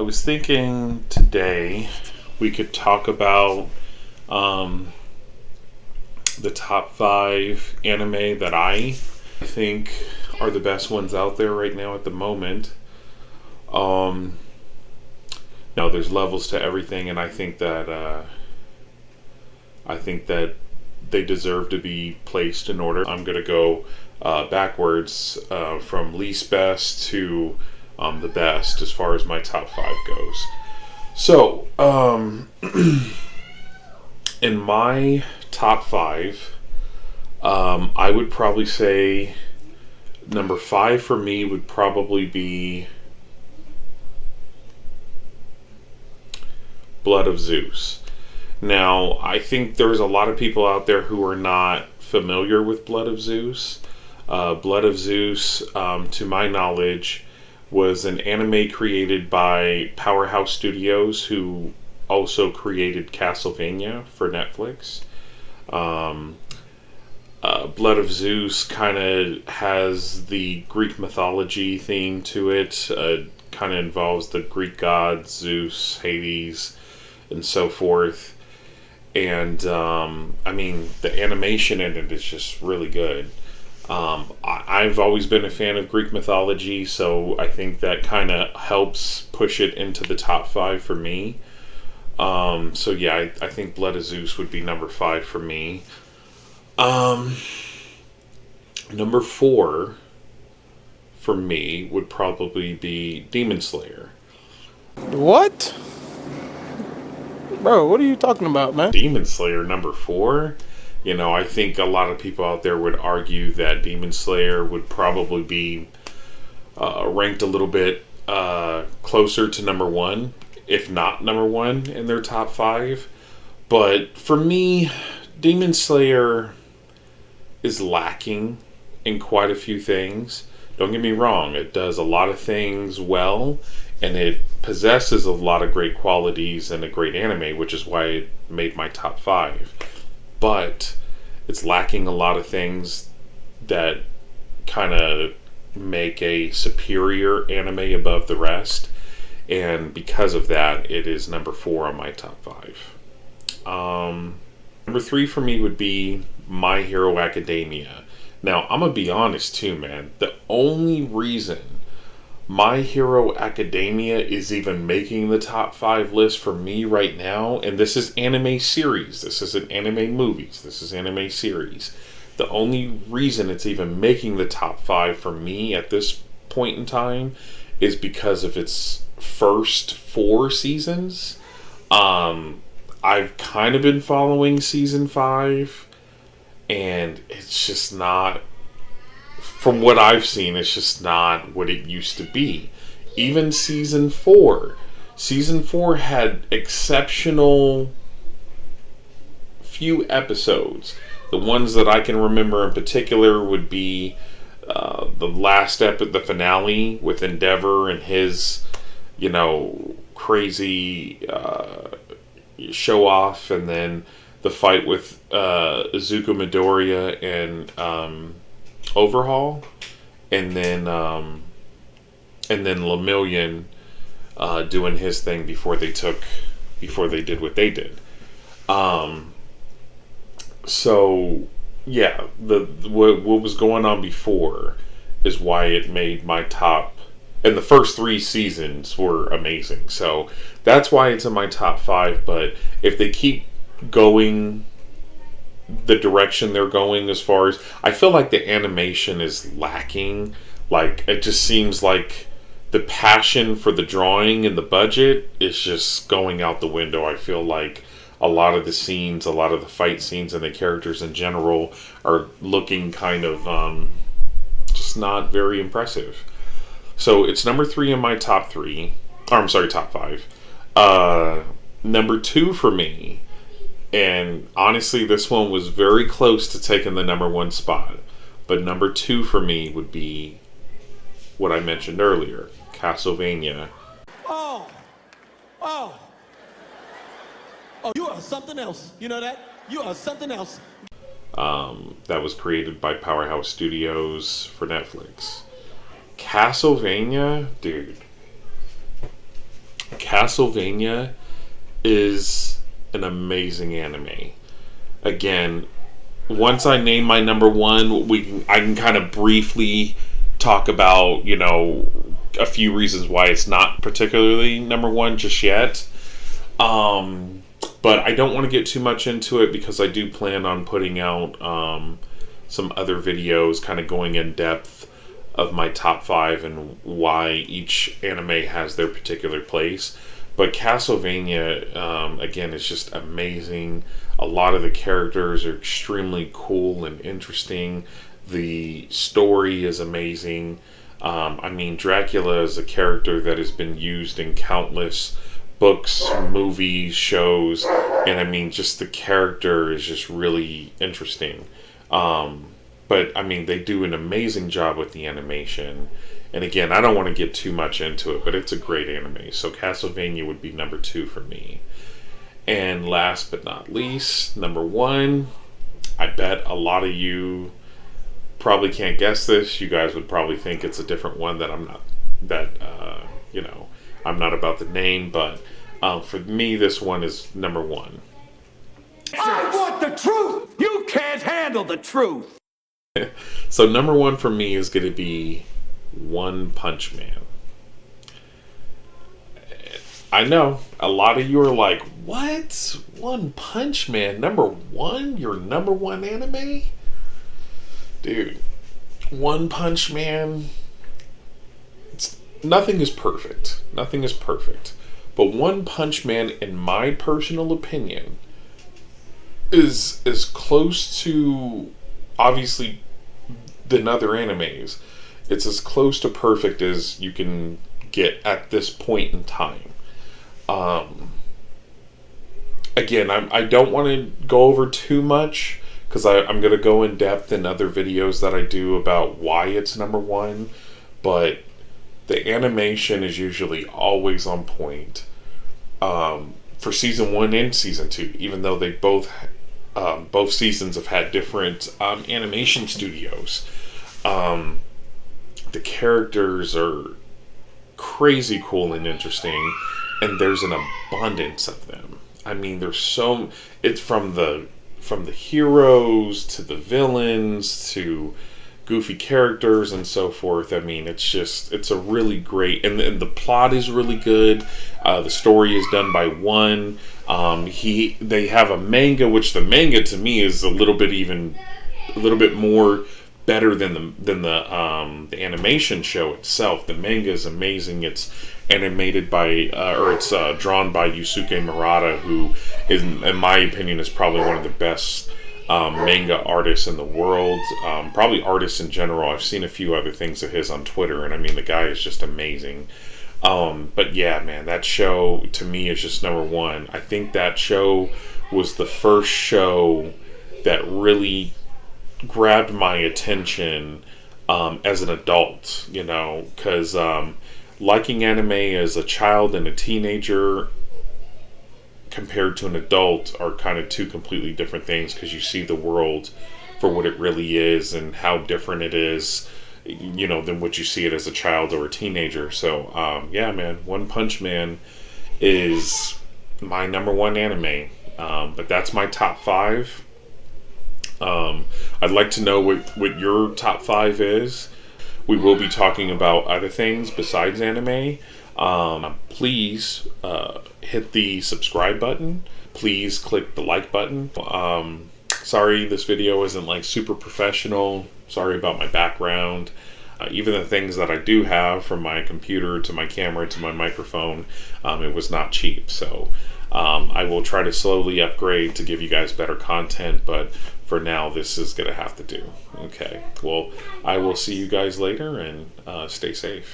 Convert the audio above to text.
I was thinking today we could talk about um, the top five anime that I think are the best ones out there right now at the moment. Um, Now, there's levels to everything, and I think that they deserve to be placed in order. I'm gonna go backwards from least best to the best as far as my top five goes. So, in my top five, I would probably say number five for me would probably be Blood of Zeus. Now, I think there's a lot of people out there who are not familiar with Blood of Zeus. Blood of Zeus, to my knowledge, was an anime created by Powerhouse Studios, who also created Castlevania for Netflix. Um, Blood of Zeus kind of has the Greek mythology theme to it. Kind of involves the Greek gods, Zeus, Hades, and so forth. And I mean, the animation in it is just really good. I've always been a fan of Greek mythology, so I think that kind of helps push it into the top five for me. So yeah, I think Blood of Zeus would be number five for me. Um, Number four for me would probably be Demon Slayer. What? Bro, what are you talking about, man? Demon Slayer number four. I think a lot of people out there would argue that Demon Slayer would probably be ranked a little bit closer to number one, if not number one in their top five. But for me, Demon Slayer is lacking in quite a few things. Don't get me wrong, it does a lot of things well, and it possesses a lot of great qualities and a great anime, which is why it made my top five. But it's lacking a lot of things that kind of make a superior anime above the rest, and because of that, it is number four on my top five. Number three for me would be My Hero Academia. Now, I'm gonna be honest too, man. The only reason My Hero Academia is even making the top five list for me right now, and this is anime series, this isn't anime movies, this is anime series. The only reason it's even making the top five for me at this point in time is because of its first four seasons. I've kind of been following season five, and it's just not, from what I've seen, it's just not what it used to be. Even season four had exceptional few episodes. The ones that I can remember in particular would be the last the finale with Endeavor and his, crazy show off, and then the fight with Izuku Midoriya and Overhaul, and then Lemillion doing his thing before they did what they did. So yeah, what was going on before is why it made my top. And the first three seasons were amazing, so that's why it's in my top five. But if they keep going the direction they're going, as far as, I feel like the animation is lacking. Like, it just seems like the passion for the drawing and the budget is just going out the window. I feel like a lot of the scenes, a lot of the fight scenes, and the characters in general are looking kind of just not very impressive. So it's number three in my top three. Or, I'm sorry, top five. Number two for me, and honestly, this one was very close to taking the number one spot. But number two for me would be what I mentioned earlier, Castlevania. Oh, oh, oh, you are something else. You know that? You are something else. That was created by Powerhouse Studios for Netflix. Castlevania, dude. Castlevania is an amazing anime. Again, once I name my number one, I can kind of briefly talk about, a few reasons why it's not particularly number one just yet. But I don't want to get too much into it because I do plan on putting out some other videos kind of going in depth of my top 5 and why each anime has their particular place. But Castlevania, again, is just amazing. A lot of the characters are extremely cool and interesting. The story is amazing. Dracula is a character that has been used in countless books, movies, shows, and just the character is just really interesting. But they do an amazing job with the animation. And again, I don't want to get too much into it, but it's a great anime. So Castlevania would be number 2 for me. And last but not least, number 1, I bet a lot of you probably can't guess this. You guys would probably think it's a different one that I'm not about the name, but for me, this one is number 1. I want the truth! You can't handle the truth! So number 1 for me is going to be One Punch Man. I know a lot of you are like, what? One Punch Man, number 1? Your number 1 anime? Dude, One Punch Man, nothing is perfect. Nothing is perfect. But One Punch Man, in my personal opinion, is as close to, obviously, than other animes. It's as close to perfect as you can get at this point in time. Again, I don't want to go over too much because I'm going to go in depth in other videos that I do about why it's number 1, but the animation is usually always on point for season 1 and season 2, even though they both seasons have had different animation studios. The characters are crazy cool and interesting, and there's an abundance of them. It's from the heroes to the villains to goofy characters and so forth. It's a really great, and the plot is really good. The story is done by one. They have a manga, which the manga to me is a little bit more better than the animation show itself. The manga is amazing. It's animated by it's drawn by Yusuke Murata, who is, in my opinion, is probably one of the best manga artists in the world. Probably artists in general. I've seen a few other things of his on Twitter, and the guy is just amazing. But yeah, man, that show to me is just number 1. I think that show was the first show that really grabbed my attention as an adult, because liking anime as a child and a teenager compared to an adult are kind of two completely different things, because you see the world for what it really is and how different it is, than what you see it as a child or a teenager. So, yeah, man, One Punch Man is my number 1 anime, but that's my top 5. I'd like to know what your top 5 is. We will be talking about other things besides anime. Please hit the subscribe button. Please click the like button. Sorry this video isn't super professional. Sorry about my background. Even the things that I do have, from my computer to my camera to my microphone, it was not cheap. So I will try to slowly upgrade to give you guys better content, but for now, this is going to have to do. Okay, well, I will see you guys later, and stay safe.